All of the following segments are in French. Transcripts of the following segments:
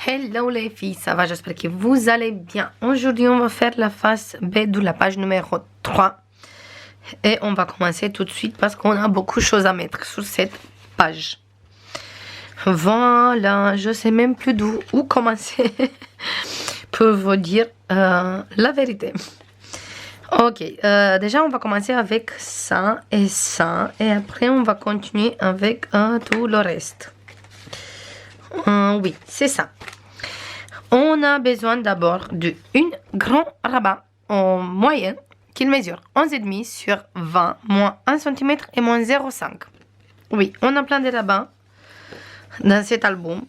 Hello les filles, ça va? J'espère que vous allez bien. Aujourd'hui, on va faire la face B de la page numéro 3. Et on va commencer tout de suite parce qu'on a beaucoup de choses à mettre sur cette page. Voilà, je sais même plus où commencer pour vous dire la vérité. Ok, déjà on va commencer avec ça. Et après on va continuer avec tout le reste. Oui, c'est ça. On a besoin d'abord d'un grand rabat en moyenne qui mesure 11,5 sur 20 moins 1 cm et moins 0,5. Oui, on a plein de rabats dans cet album.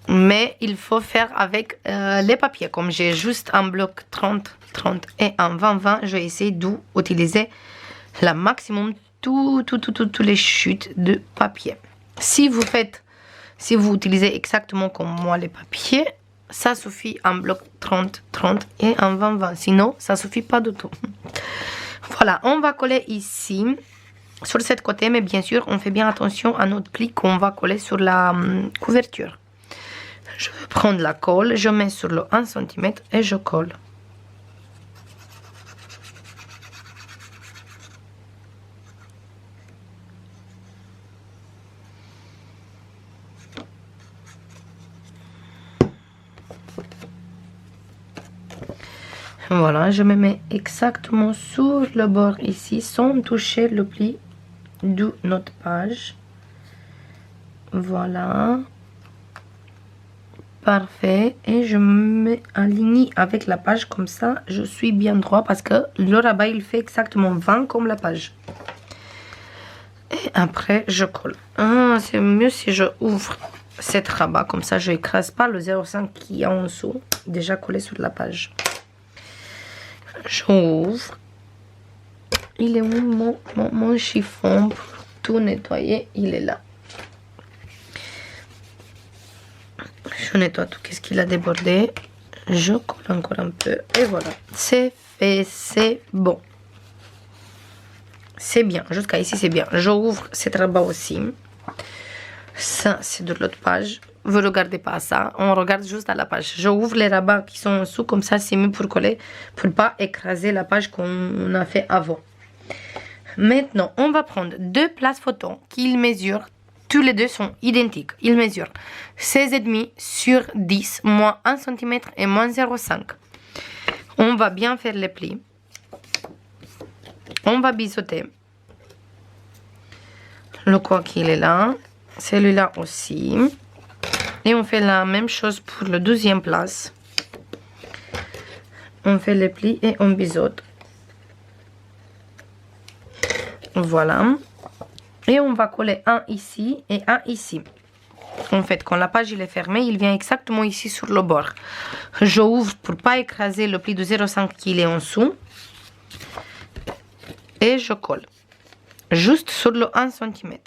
Mais il faut faire avec les papiers. Comme j'ai juste un bloc 30-30 et un 20-20, je vais essayer d'utiliser le maximum toutes les chutes de papier. Si vous utilisez exactement comme moi les papiers, ça suffit un bloc 30-30 et un 20-20. Sinon, ça suffit pas du tout. Voilà, on va coller ici, sur ce côté, mais bien sûr, on fait bien attention à notre pli qu'on va coller sur la couverture. Je vais prendre la colle, je mets sur le 1 cm et je colle. Voilà, je me mets exactement sur le bord ici, sans toucher le pli de notre page. Voilà. Parfait. Et je me aligne avec la page comme ça, je suis bien droit parce que le rabat, il fait exactement 20 comme la page. Et après, je colle. C'est mieux si je ouvre cette rabat, comme ça, je n'écrase pas le 0,5 qui est en dessous, déjà collé sur la page. J'ouvre. Il est où mon chiffon pour tout nettoyer? Il est là. Je nettoie tout ce qu'il a débordé. Je colle encore un peu. Et voilà. C'est fait. C'est bon. C'est bien. Jusqu'à ici, c'est bien. J'ouvre cette rabat aussi. Ça, c'est de l'autre page. Vous ne regardez pas ça. On regarde juste à la page. J'ouvre les rabats qui sont en dessous. Comme ça, c'est mieux pour coller. Pour ne pas écraser la page qu'on a fait avant. Maintenant, on va prendre deux places photos qu'ils mesurent. Tous les deux sont identiques. Ils mesurent 16,5 sur 10 moins 1 cm et moins 0,5. On va bien faire les plis. On va biseauter. Le coin qu'il est là. Celui-là aussi. Et on fait la même chose pour la deuxième place. On fait les plis et on biseaute. Voilà. Et on va coller un ici et un ici. En fait, quand la page il est fermée, il vient exactement ici sur le bord. Je ouvre pour ne pas écraser le pli de 0,5 qui est en dessous. Et je colle. Juste sur le 1 cm.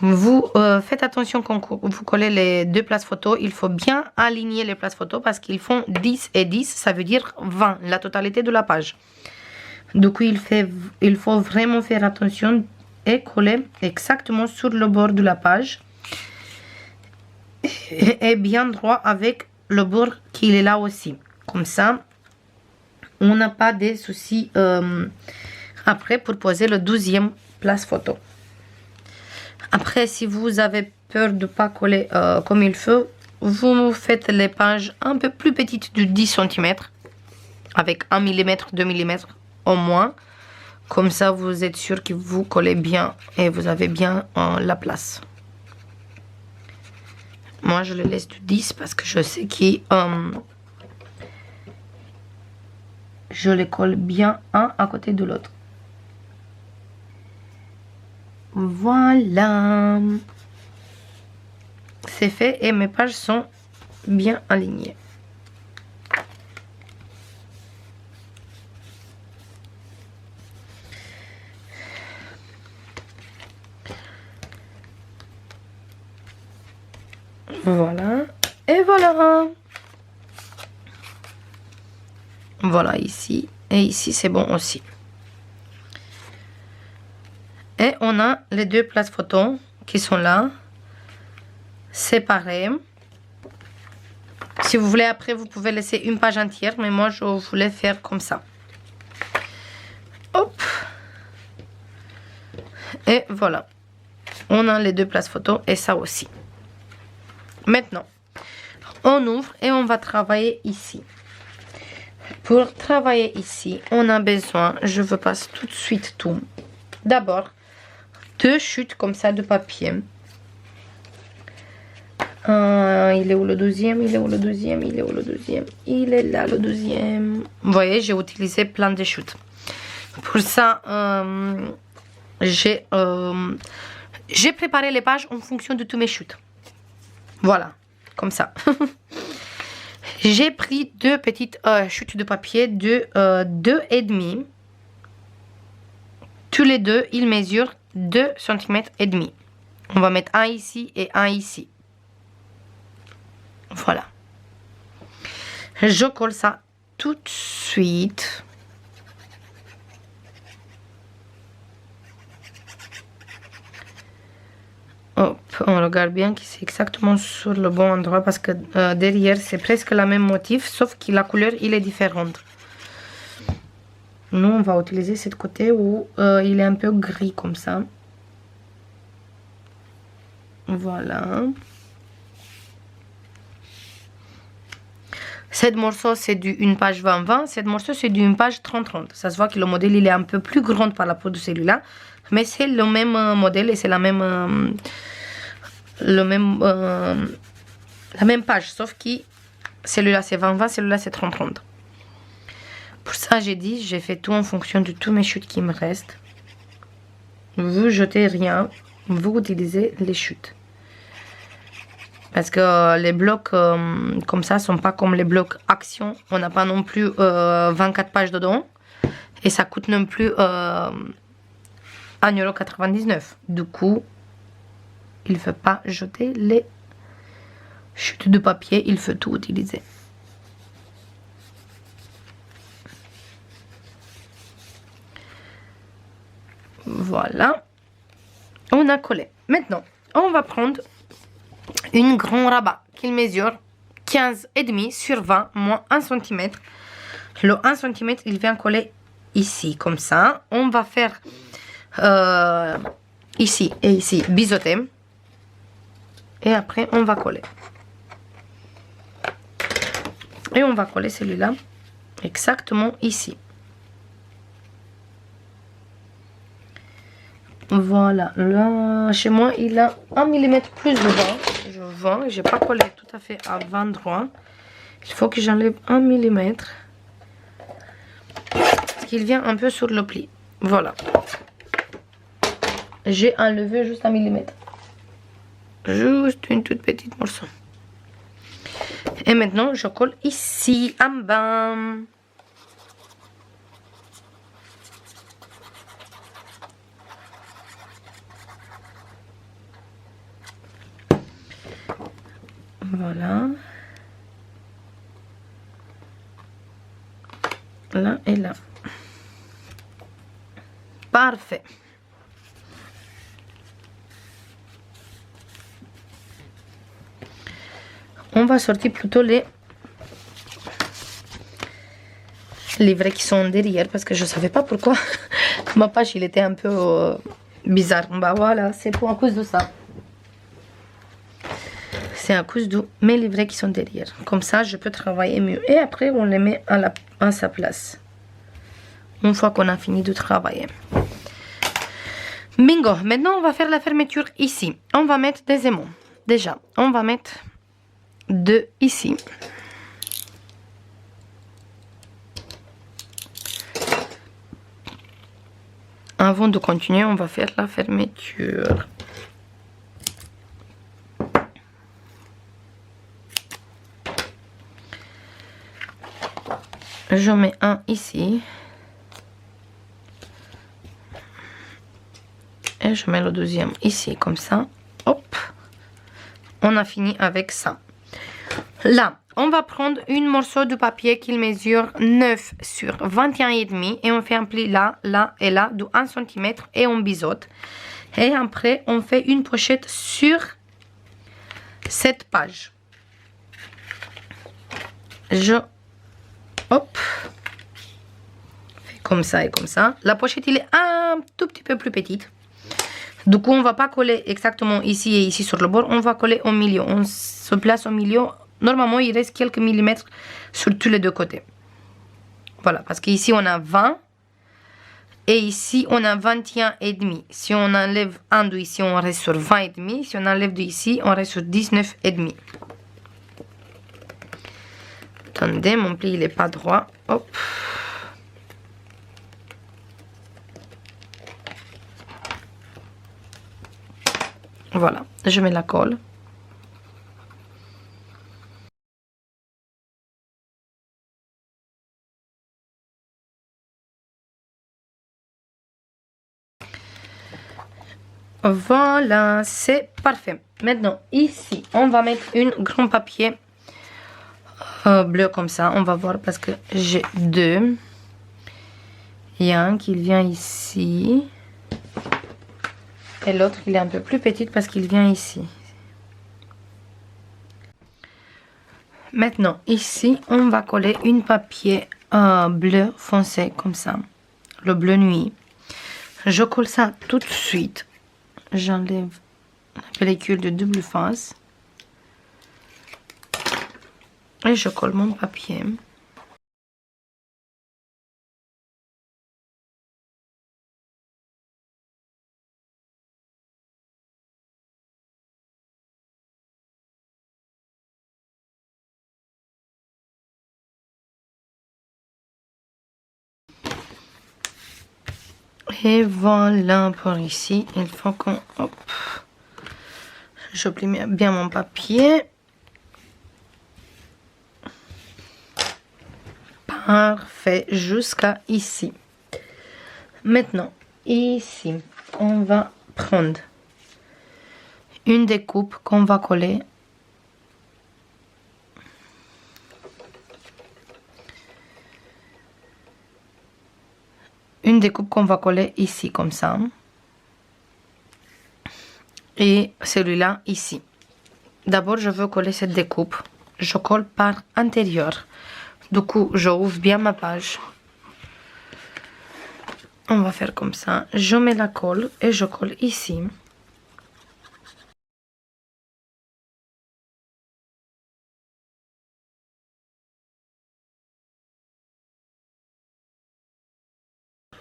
Vous faites attention quand vous collez les deux places photos. Il faut bien aligner les places photos parce qu'ils font 10 et 10. Ça veut dire 20, la totalité de la page. Du coup, il faut vraiment faire attention et coller exactement sur le bord de la page. Et bien droit avec le bord qui est là aussi. Comme ça, on n'a pas de soucis après pour poser le 12e place photo. Après, si vous avez peur de ne pas coller comme il faut, vous faites les pages un peu plus petites de 10 cm. Avec 1 mm, 2 mm. Au moins, comme ça vous êtes sûr que vous collez bien et vous avez bien la place. Moi je le laisse du 10 parce que je sais que je les colle bien un à côté de l'autre. Voilà, c'est fait et mes pages sont bien alignées. Voilà, et voilà. Voilà ici, et ici c'est bon aussi. Et on a les deux places photos qui sont là. séparés. Si vous voulez, après, vous pouvez laisser une page entière, mais moi, je voulais faire comme ça. Hop. Et voilà. On a les deux places photo et ça aussi. Maintenant, on ouvre et on va travailler ici. Pour travailler ici, on a besoin, je vous passe tout de suite tout. D'abord, 2 chutes comme ça de papier. Il est où le deuxième? Il est où le deuxième? Il est où le deuxième? Il est là le deuxième. Vous voyez, j'ai utilisé plein de chutes. Pour ça, j'ai préparé les pages en fonction de tous mes chutes. Voilà, comme ça. J'ai pris 2 petites chutes de papier de 2,5. Tous les deux, ils mesurent 2,5 cm. On va mettre un ici et un ici. Voilà. Je colle ça tout de suite. Hop, on regarde bien que c'est exactement sur le bon endroit parce que derrière c'est presque la même motif sauf que la couleur il est différente. Nous on va utiliser cette côté où il est un peu gris comme ça. Voilà. Cette morceau c'est d'une page 20-20, cette morceau c'est d'une page 30-30. Ça se voit que le modèle il est un peu plus grand par rapport à celui-là, mais c'est le même modèle et c'est la même page, sauf que celui-là c'est 20-20, celui-là c'est 30-30. Pour ça j'ai dit, j'ai fait tout en fonction de tous mes chutes qui me restent. Vous jetez rien, vous utilisez les chutes. Parce que les blocs comme ça sont pas comme les blocs Action. On n'a pas non plus 24 pages dedans. Et ça coûte non plus 1,99 €. Du coup, il ne faut pas jeter les chutes de papier. Il faut tout utiliser. Voilà. On a collé. Maintenant, on va prendre une grand rabat qui mesure 15,5 sur 20 moins 1 cm. Le 1 cm, il vient coller ici, comme ça. On va faire ici et ici biseauter. Et après, on va coller. Et on va coller celui-là exactement ici. Voilà, là, chez moi, il a 1 mm plus de bas. Je vois, j'ai pas collé tout à fait à 20 droit. Il faut que j'enlève 1 mm. Parce qu'il vient un peu sur le pli. Voilà. J'ai enlevé juste 1 mm. Juste une toute petite morceau. Et maintenant, je colle ici, en bas. Voilà. Là et là. Parfait. On va sortir plutôt les livrets qui sont derrière parce que je savais pas pourquoi ma page il était un peu bizarre. Bah voilà, c'est pour à cause de ça. C'est à cause de mes livrets qui sont derrière. Comme ça, je peux travailler mieux. Et après, on les met à sa place. Une fois qu'on a fini de travailler. Bingo. Maintenant, on va faire la fermeture ici. On va mettre des aimants. Déjà, on va mettre 2 ici. Avant de continuer, on va faire la fermeture. Je mets un ici. Et je mets le deuxième ici, comme ça. Hop. On a fini avec ça. Là, on va prendre une morceau de papier qui mesure 9 sur 21,5 et on fait un pli là, là et là de 1 cm et on biseaute. Et après, on fait une pochette sur cette page. Je, hop, fais comme ça et comme ça. La pochette, il est un tout petit peu plus petite. Du coup, on va pas coller exactement ici et ici sur le bord. On va coller au milieu. On se place au milieu. Normalement, il reste quelques millimètres sur tous les deux côtés. Voilà, parce qu'ici, on a 20. Et ici, on a 21 et demi. Si on enlève un de ici, on reste sur 20 et demi. Si on enlève de ici, on reste sur 19 et demi. Attendez, mon pli, il n'est pas droit. Hop. Voilà, je mets la colle. Voilà, c'est parfait. Maintenant, ici, on va mettre une grand papier bleu comme ça. On va voir parce que j'ai deux. Il y a un qui vient ici. Et l'autre, il est un peu plus petit parce qu'il vient ici. Maintenant, ici, on va coller une papier bleu foncé comme ça. Le bleu nuit. Je colle ça tout de suite. J'enlève la pellicule de double face. Et je colle mon papier. Et voilà pour ici. Il faut qu'on... Hop. Je plie bien mon papier. Parfait. Jusqu'à ici. Maintenant, ici, on va prendre une découpe qu'on va coller. Une découpe qu'on va coller ici, comme ça. Et celui-là, ici. D'abord, je veux coller cette découpe. Je colle par intérieur. Du coup, je ouvre bien ma page. On va faire comme ça. Je mets la colle et je colle ici.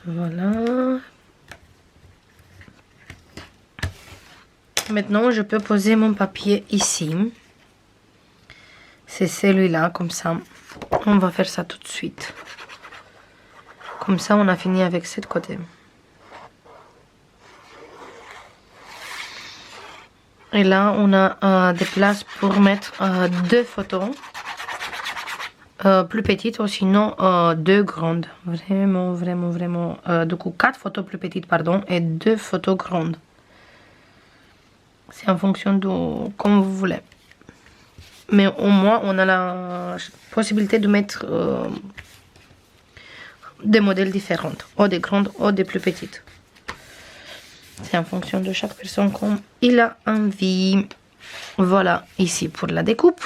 Voilà. Maintenant, je peux poser mon papier ici. C'est celui-là, comme ça. On va faire ça tout de suite. Comme ça, on a fini avec cette côté. Et là, on a des places pour mettre deux photos. Plus petites ou sinon deux grandes. Vraiment, vraiment, vraiment. Du coup, 4 photos plus petites, pardon, et 2 photos grandes. C'est en fonction de comme vous voulez. Mais au moins, on a la possibilité de mettre des modèles différents. Ou des grandes ou des plus petites. C'est en fonction de chaque personne comme il a envie. Voilà, ici pour la découpe.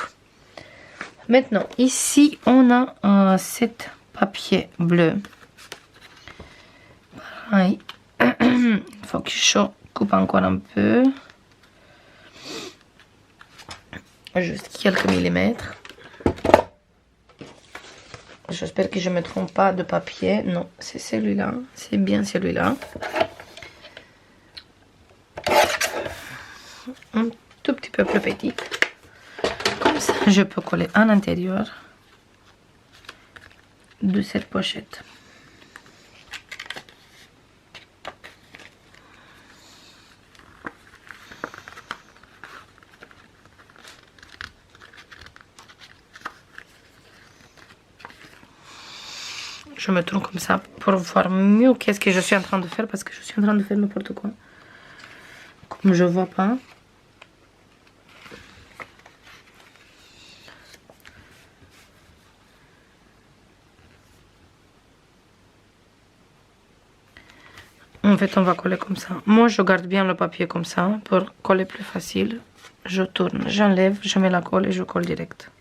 Maintenant, ici, on a cet papier bleu. Pareil. Il faut que je coupe encore un peu. Juste quelques millimètres. J'espère que je ne me trompe pas de papier. Non, c'est celui-là. C'est bien celui-là. Un tout petit peu plus petit. Comme ça, je peux coller à l'intérieur de cette pochette. Je me tourne comme ça pour voir mieux qu'est-ce que je suis en train de faire parce que je suis en train de faire n'importe quoi. Comme je vois pas. En fait, on va coller comme ça. Moi, je garde bien le papier comme ça pour coller plus facile. Je tourne, j'enlève, je mets la colle et je colle direct.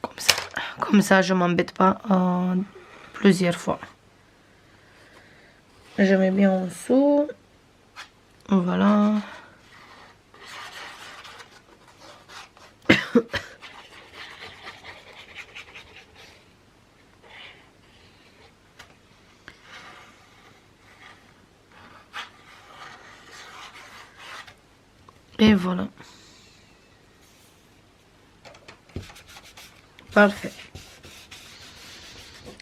Comme ça. Comme ça, je m'embête pas plusieurs fois. Je mets bien en dessous. Voilà. Et voilà. Parfait.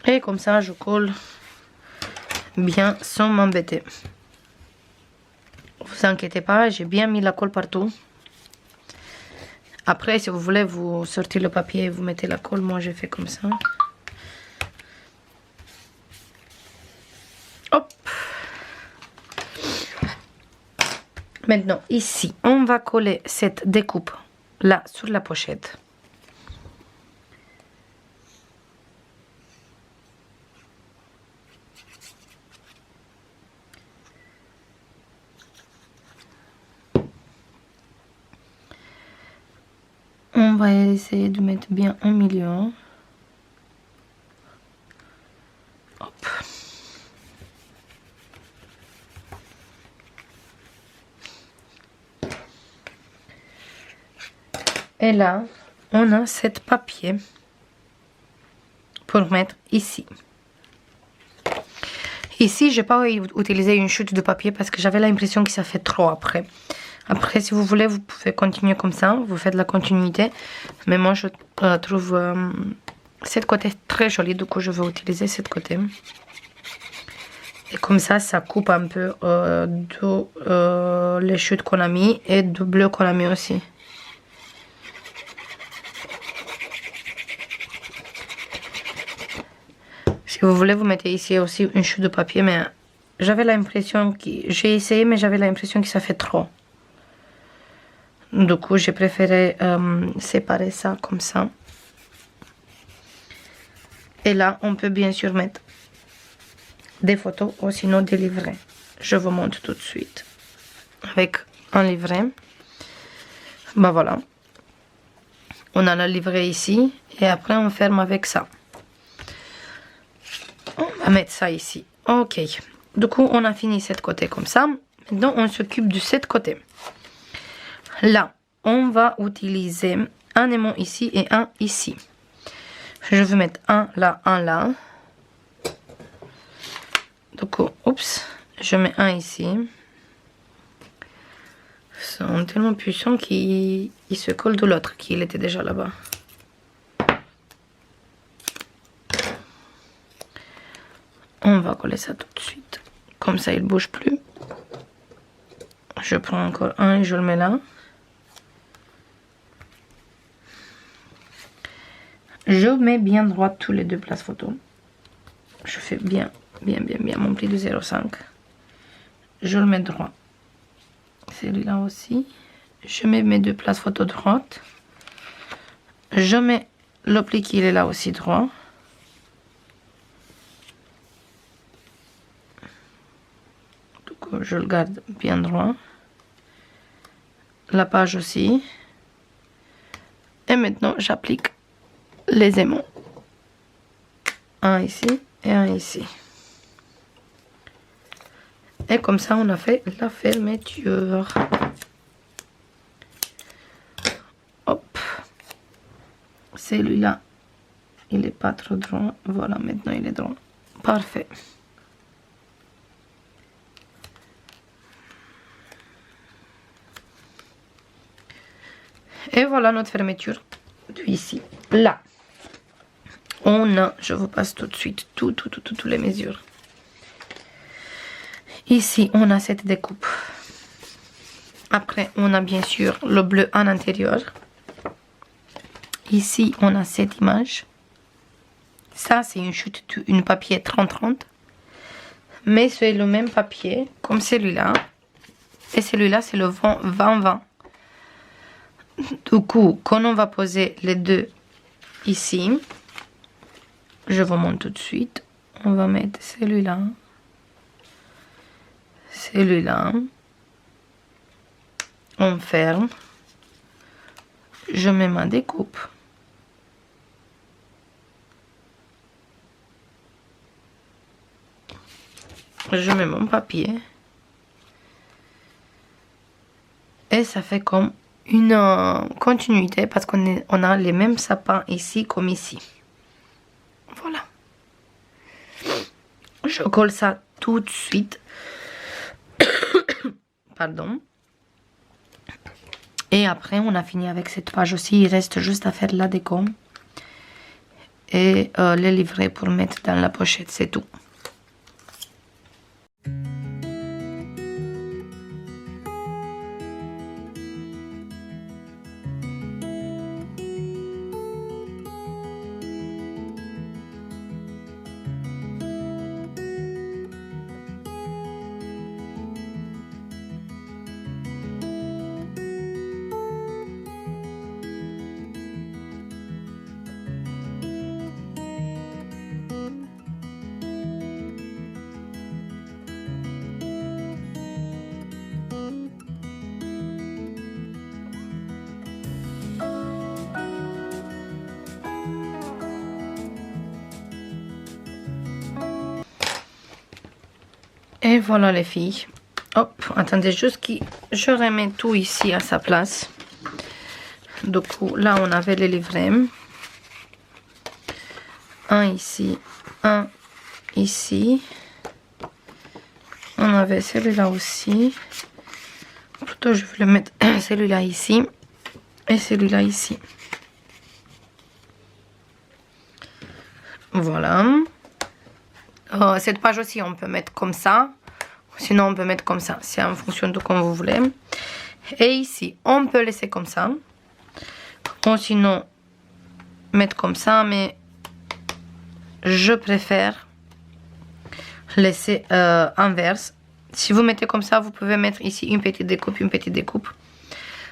Et comme ça, je colle bien sans m'embêter. Vous inquiétez pas, j'ai bien mis la colle partout. Après, si vous voulez, vous sortez le papier et vous mettez la colle. Moi, j'ai fait comme ça. Hop. Maintenant, ici, on va coller cette découpe là sur la pochette. On va essayer de mettre bien un milieu. Hop. Et là, on a cette papier pour mettre ici. Ici, je n'ai pas utilisé une chute de papier parce que j'avais l'impression que ça fait trop après. Après, si vous voulez, vous pouvez continuer comme ça. Vous faites la continuité. Mais moi, je trouve cette côté très joli. Du coup, je vais utiliser cette côté. Et comme ça, ça coupe un peu les chutes qu'on a mis et du bleu qu'on a mis aussi. Si vous voulez, vous mettez ici aussi une chute de papier. Mais j'avais l'impression que... J'ai essayé, mais j'avais l'impression que ça fait trop. Du coup, j'ai préféré séparer ça comme ça. Et là, on peut bien sûr mettre des photos ou sinon des livrets. Je vous montre tout de suite. Avec un livret. Ben voilà. On a le livret ici. Et après, on ferme avec ça. On va mettre ça ici. Ok. Du coup, on a fini cette côté comme ça. Maintenant, on s'occupe de cette côté. Là, on va utiliser un aimant ici et un ici. Je vais mettre un là, un là. Du coup, oups, je mets un ici. Ils sont tellement puissants qu'ils se collent de l'autre, qui était déjà là-bas. On va coller ça tout de suite. Comme ça, il ne bouge plus. Je prends encore un et je le mets là. Je mets bien droit tous les deux places photo. Je fais bien mon pli de 0,5. Je le mets droit. Celui-là aussi. Je mets mes deux places photo droite. Je mets le pli qui est là aussi droit. Du coup, je le garde bien droit. La page aussi. Et maintenant, j'applique les aimants. Un ici et un ici. Et comme ça, on a fait la fermeture. Hop. Celui-là, il n'est pas trop droit. Voilà, maintenant il est droit. Parfait. Et voilà notre fermeture de ici. Là, on a, je vous passe tout de suite toutes les mesures. Ici, on a cette découpe. Après, on a bien sûr le bleu en intérieur. Ici, on a cette image. Ça, c'est une chute, une papier 30-30. Mais c'est le même papier comme celui-là. Et celui-là, c'est le 20-20. Du coup, quand on va poser les deux ici, je vous montre tout de suite. on va mettre celui-là. Celui-là. On ferme. Je mets ma découpe. Je mets mon papier. Et ça fait comme une continuité parce on a les mêmes sapins ici comme ici. Voilà. Je colle ça tout de suite. Pardon. Et après, on a fini avec cette page aussi. Il reste juste à faire la déco. Et les livrets pour mettre dans la pochette, c'est tout. Et voilà les filles. Hop, attendez juste que je remets tout ici à sa place. Du coup, là on avait les livrets. Un ici, un ici. On avait celui-là aussi. Plutôt je vais le mettre celui-là ici. Et celui-là ici. Voilà. Cette page aussi on peut mettre comme ça. Sinon on peut mettre comme ça. C'est en fonction de comme vous voulez. Et ici on peut laisser comme ça. Ou sinon mettre comme ça. Mais je préfère laisser inverse. Si vous mettez comme ça, vous pouvez mettre ici une petite découpe, une petite découpe.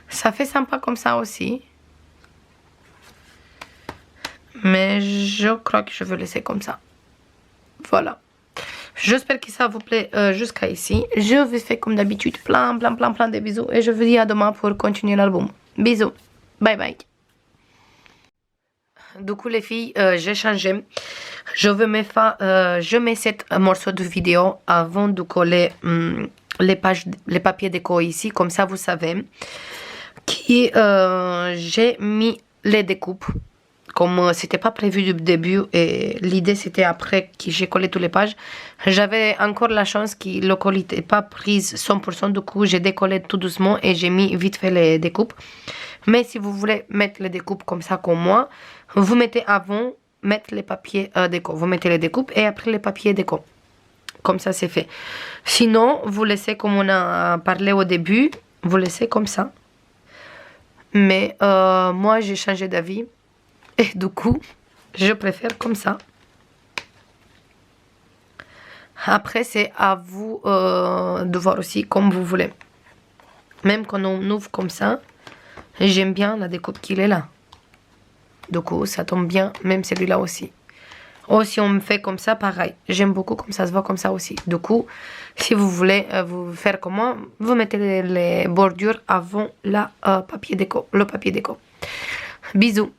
Ça fait sympa comme ça aussi. Mais je crois que je veux laisser comme ça. Voilà. J'espère que ça vous plaît jusqu'à ici. Je vous fais comme d'habitude plein de bisous. Et je vous dis à demain pour continuer l'album. Bisous. Bye bye. Du coup les filles, j'ai changé. Je mets cet morceau de vidéo avant de coller les papiers déco ici. Comme ça vous savez que j'ai mis les découpes. Comme c'était pas prévu du début et l'idée c'était après que j'ai collé toutes les pages. J'avais encore la chance que le colis n'était pas prise 100%. Du coup j'ai décollé tout doucement et j'ai mis vite fait les découpes. Mais si vous voulez mettre les découpes comme ça comme moi, vous mettez avant, mettre les papiers déco. Vous mettez les découpes et après les papiers déco. Comme ça c'est fait. Sinon vous laissez comme on a parlé au début, vous laissez comme ça. Mais moi j'ai changé d'avis. Et du coup, je préfère comme ça. Après, c'est à vous de voir aussi comme vous voulez. Même quand on ouvre comme ça, j'aime bien la découpe qu'il est là. Du coup, ça tombe bien, même celui-là aussi. Ou si on me fait comme ça, pareil. J'aime beaucoup comme ça se voit comme ça aussi. Du coup, si vous voulez vous faire comme moi, vous mettez les bordures avant le papier déco. Bisous.